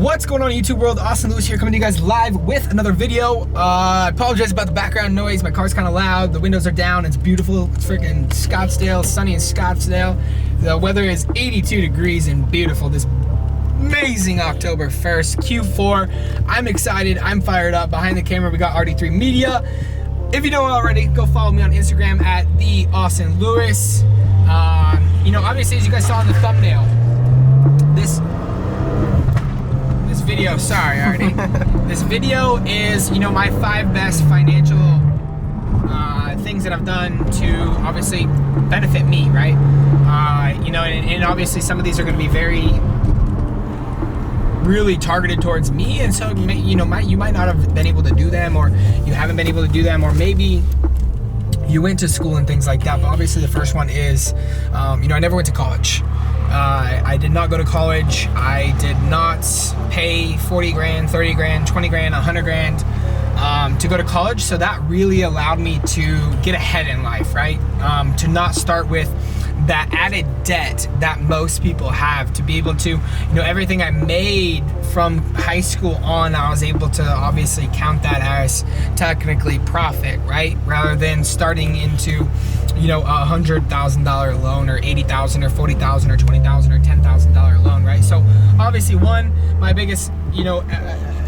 What's going on YouTube world? Austin Lewis here, coming to you guys live with another video. I apologize about the background noise. My car's kind of loud. The windows are down. It's beautiful. It's freaking Scottsdale, sunny in Scottsdale. The weather is 82 degrees and beautiful this amazing October 1st, Q4. I'm excited. I'm fired up. Behind the camera, we got RD3 Media. If you don't already, go follow me on Instagram at the Austin Lewis. Obviously, as you guys saw in the thumbnail, this video, sorry, Artie. This video is, my 5 best financial things that I've done to obviously benefit me, right? And obviously some of these are going to be really targeted towards me, and so you might not have been able to do them, or you haven't been able to do them, or maybe you went to school and things like that. But obviously the first one is, I never went to college. I did not go to college. I did not pay 40 grand, 30 grand, 20 grand, 100 grand to go to college. So that really allowed me to get ahead in life, right? To not start with that added debt that most people have, to be able to, everything I made from high school on, I was able to obviously count that as technically profit, right? Rather than starting into, $100,000 loan, or $80,000 or $40,000 or $20,000 or $10,000 loan, right? So obviously, my biggest,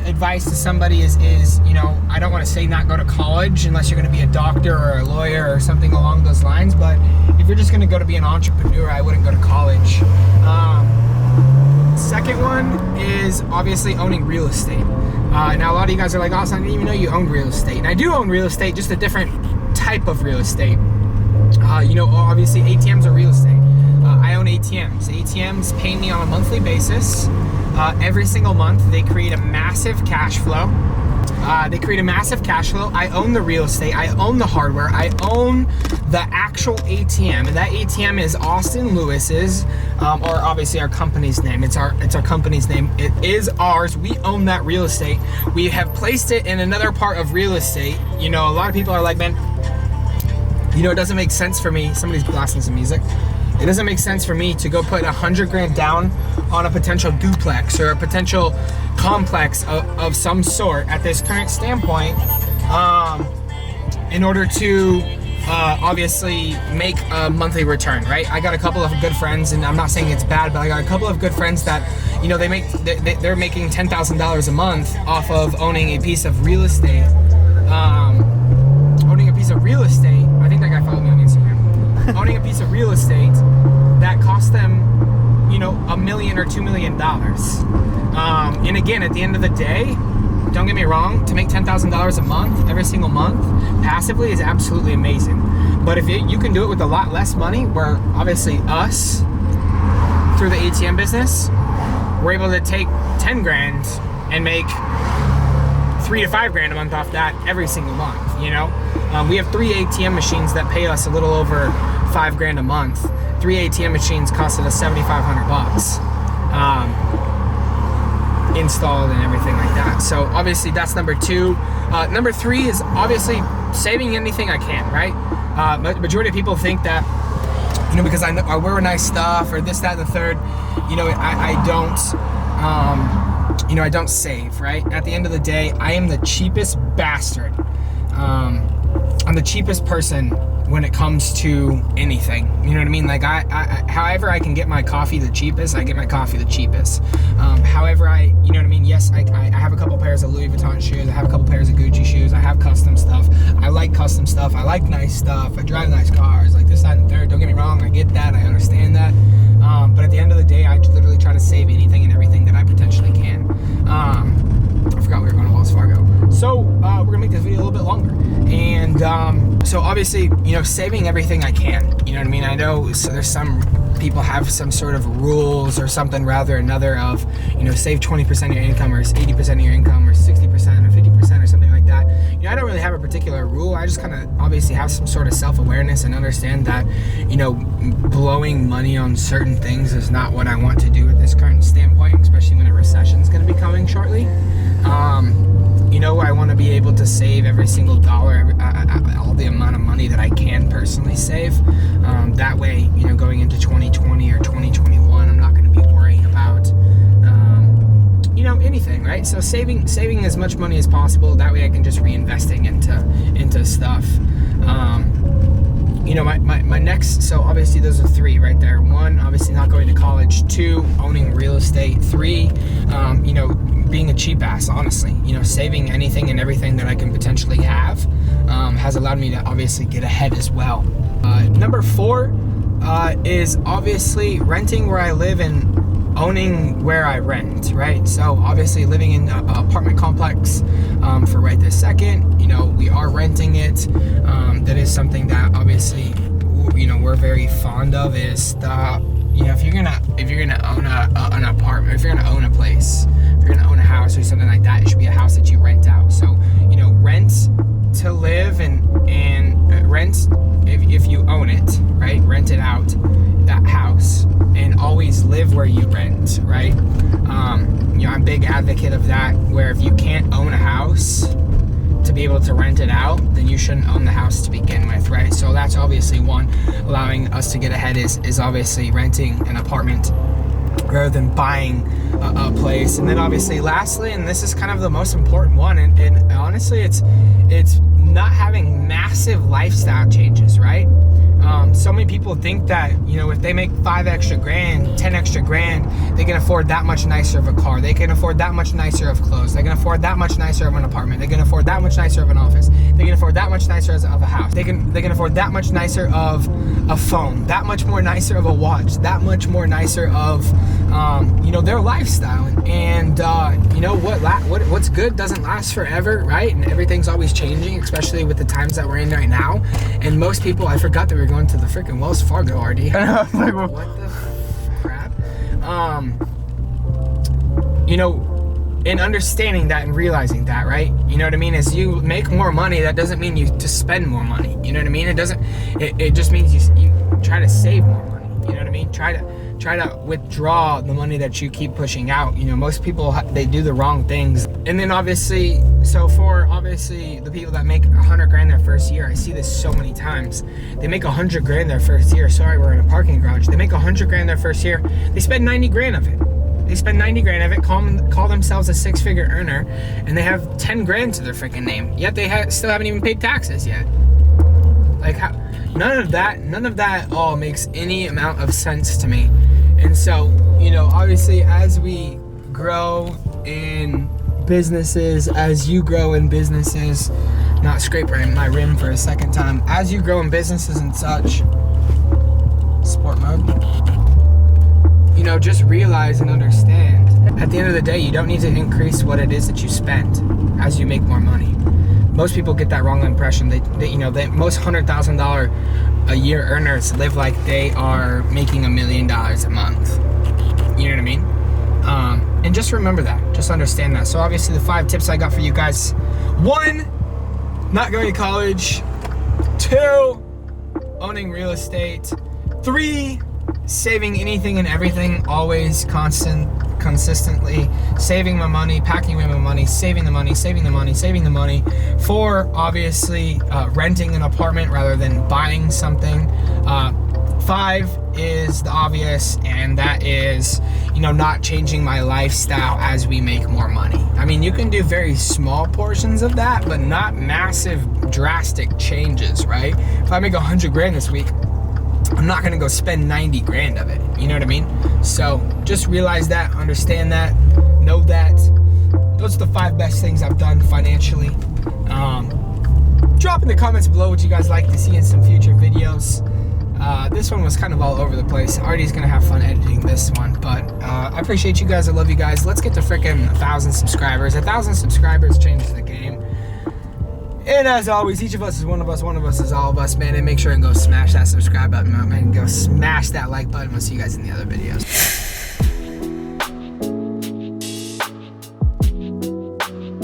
advice to somebody is I don't want to say not go to college unless you're going to be a doctor or a lawyer or something along those lines, but if you're just going to go to be an entrepreneur, I wouldn't go to college. Second one is obviously owning real estate. Now a lot of you guys are like, Austin, I didn't even know you owned real estate. And I do own real estate, just a different type of real estate. Obviously ATMs are real estate. I own ATMs. ATMs pay me on a monthly basis. Every single month, they create a massive cash flow. I own the real estate. I own the hardware. I own the actual ATM, and that ATM is Austin Lewis's, or obviously our company's name. It's our company's name. It is ours. We own that real estate. We have placed it in another part of real estate. A lot of people are like, man, it doesn't make sense for me. Somebody's blasting some music. It doesn't make sense for me to go put 100 grand down on a potential duplex or a potential complex of some sort at this current standpoint, in order to obviously make a monthly return, right? I got a couple of good friends, and I'm not saying it's bad, but I got a couple of good friends that, they're making $10,000 a month off of owning a piece of real estate. I think that guy followed me on Instagram. Owning a piece of real estate that cost them, $1 million or $2 million. And again, at the end of the day, don't get me wrong, to make $10,000 a month, every single month, passively is absolutely amazing. But if you can do it with a lot less money, where obviously us, through the ATM business, we're able to take 10 grand and make 3 to 5 grand a month off that every single month, we have 3 ATM machines that pay us a little over 5 grand a month. 3 ATM machines costed us $7,500 installed and everything like that. So obviously that's number 2. Number 3 is obviously saving anything I can, right? Majority of people think that, because I wear nice stuff or this, that, and the third, I don't save, right? At the end of the day, I am the cheapest bastard. I'm the cheapest person when it comes to anything. You know what I mean? Like however I can get my coffee the cheapest, I get my coffee the cheapest. However yes, I have a couple pairs of Louis Vuitton shoes. I have a couple pairs of Gucci shoes. I have custom stuff. I like custom stuff. I like nice stuff. I drive nice cars, like this, that, and the third. Don't get me wrong, I get that. I understand that. But at the end of the day, I literally try to save anything and everything that I potentially can. I forgot we were going to Wells Fargo. So we're gonna make this video a little bit longer. And so obviously, saving everything I can. You know what I mean? I know there's some people have some sort of rules or something rather another of, save 20% of your income, or 80% of your income, or 60% or 50% or something like that. I don't really have a particular rule. I just kind of obviously have some sort of self-awareness and understand that, blowing money on certain things is not what I want to do at this current standpoint, especially when a recession is going to be coming shortly. I want to be able to save every single dollar, all the amount of money that I can personally save. That way, going into 2020 or 2021, I'm not going to be worrying about, everything, right? So saving as much money as possible. That way I can just reinvesting into stuff. You know, my next, so obviously those are 3 right there. 1, obviously not going to college. 2, owning real estate. 3, you know, being a cheap ass, honestly. You know, saving anything and everything that I can potentially have has allowed me to obviously get ahead as well. Number 4 is obviously renting where I live and owning where I rent, right? So obviously living in an apartment complex for right this second, you know, we are renting it. That is something that obviously, you know, we're very fond of, is the, you know, if you're gonna own an apartment, if you're gonna own a place, if you're gonna own a house or something like that, it should be a house that you rent out. So, you know, rent to live and rent if you own it, right? Rent it out, that house, and always live where you rent, right? You know, I'm a big advocate of that, where if you can't own a house to be able to rent it out, then you shouldn't own the house to begin with, right? So that's obviously one, allowing us to get ahead is obviously renting an apartment rather than buying a place. And then obviously lastly, and this is kind of the most important one, and honestly it's not having massive lifestyle changes, right? So many people think that, you know, if they make 5 extra grand, 10 extra grand, they can afford that much nicer of a car. They can afford that much nicer of clothes. They can afford that much nicer of an apartment. They can afford that much nicer of an office. They can afford that much nicer of a house. They can afford that much nicer of a phone, that much more nicer of a watch, that much more nicer of, you know, their lifestyle. And you know, what's good doesn't last forever, right? And everything's always changing, especially with the times that we're in right now. And most people, I forgot that we were going to the freaking Wells Fargo, RD. Like, what the crap? You know, in understanding that and realizing that, right? You know what I mean? As you make more money, that doesn't mean you to spend more money. You know what I mean? It just means you try to save more money. You know what I mean? Try to withdraw the money that you keep pushing out. You know, most people, they do the wrong things. And then obviously, so for obviously the people that make 100 grand their first year, I see this so many times. They make 100 grand their first year. Sorry, we're in a parking garage. They make 100 grand their first year. They spend 90 grand of it. They spend 90 grand of it, call themselves a 6-figure earner, and they have 10 grand to their freaking name. Yet they still haven't even paid taxes yet. Like, how, none of that all makes any amount of sense to me. And so, you know, obviously as we grow in businesses, as you grow in businesses, not scraping my rim for a second time, as you grow in businesses and such, sport mode, you know, just realize and understand, at the end of the day, you don't need to increase what it is that you spend as you make more money. Most people get that wrong impression. They you know, most $100,000 a year earners live like they are making $1 million a month. You know what I mean? And just remember that. Just understand that. So obviously the 5 tips I got for you guys: 1, not going to college. 2, owning real estate. 3, saving anything and everything, always consistently, saving my money, packing away my money, saving the money, saving the money, saving the money. 4, obviously renting an apartment rather than buying something. 5 is the obvious, and that is, you know, not changing my lifestyle as we make more money. I mean, you can do very small portions of that, but not massive drastic changes, right? If I make 100 grand this week, I'm not gonna go spend 90 grand of it. You know what I mean? So just realize that, understand that, know that. Those are the 5 best things I've done financially. Drop in the comments below what you guys like to see in some future videos. This one was kind of all over the place. Artie's gonna have fun editing this one, but I appreciate you guys. I love you guys. Let's get to freaking 1,000 subscribers. 1,000 subscribers changes the game. And as always, each of us is one of us is all of us, man. And make sure and go smash that subscribe button, man. And go smash that like button. We'll see you guys in the other videos.